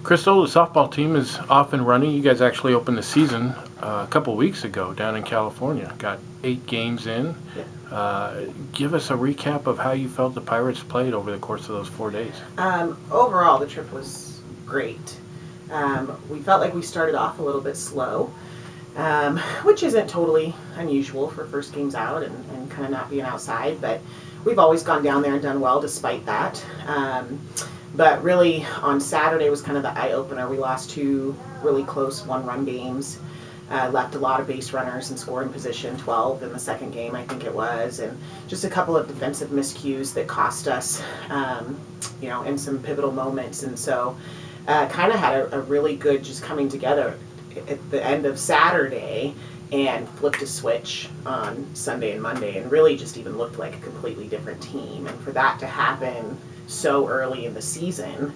Crystal, the softball team is off and running. You guys actually opened the season a couple weeks ago down in California. Got 8 games in. Give us a recap of how you felt the Pirates played over the course of those 4 days. Overall, the trip was great. We felt like we started off a little bit slow, which isn't totally unusual for first games out and kind of not being outside, but we've always gone down there and done well despite that. But really, on Saturday was kind of the eye-opener. We lost 2 really close one-run games, left a lot of base runners in scoring position, 12 in the second game, I think it was, and just a couple of defensive miscues that cost us, in some pivotal moments. And so kind of had a really good just coming together at the end of Saturday and flipped a switch on Sunday and Monday and really just even looked like a completely different team. And for that to happen so early in the season,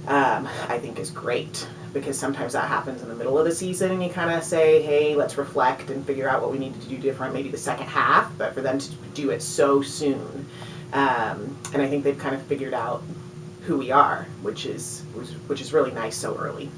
I think is great, because sometimes that happens in the middle of the season and you kind of say, hey, let's reflect and figure out what we need to do different, maybe the second half, but for them to do it so soon. And I think they've kind of figured out who we are, which is really nice so early.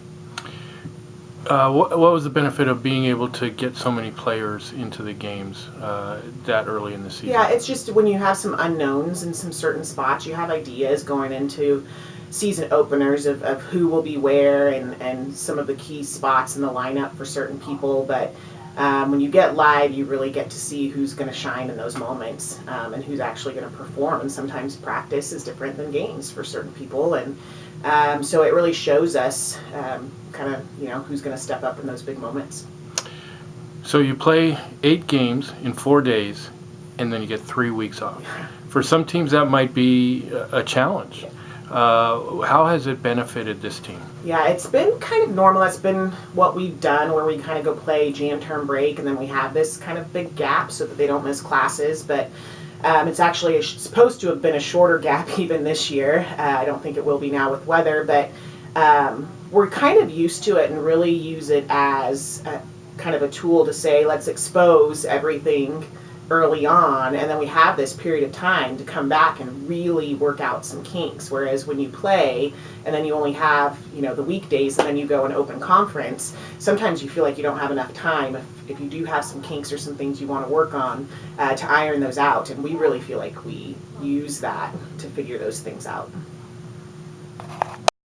What was the benefit of being able to get so many players into the games that early in the season? Yeah, it's just when you have some unknowns in some certain spots, you have ideas going into season openers of who will be where and some of the key spots in the lineup for certain people. But when you get live, you really get to see who's going to shine in those moments and who's actually going to perform. And sometimes practice is different than games for certain people. And so it really shows us kind of, who's going to step up in those big moments. So you play 8 games in 4 days, and then you get 3 weeks off. For some teams, that might be a challenge. How has it benefited this team? Yeah, it's been kind of normal. That's been what we've done, where we kind of go play Jan term break, and then we have this kind of big gap so that they don't miss classes. But it's actually supposed to have been a shorter gap even this year. I don't think it will be now with weather, but we're kind of used to it and really use it as kind of a tool to say, let's expose everything early on, and then we have this period of time to come back and really work out some kinks. Whereas when you play and then you only have the weekdays and then you go and open conference, sometimes you feel like you don't have enough time if you do have some kinks or some things you want to work on to iron those out. And we really feel like we use that to figure those things out.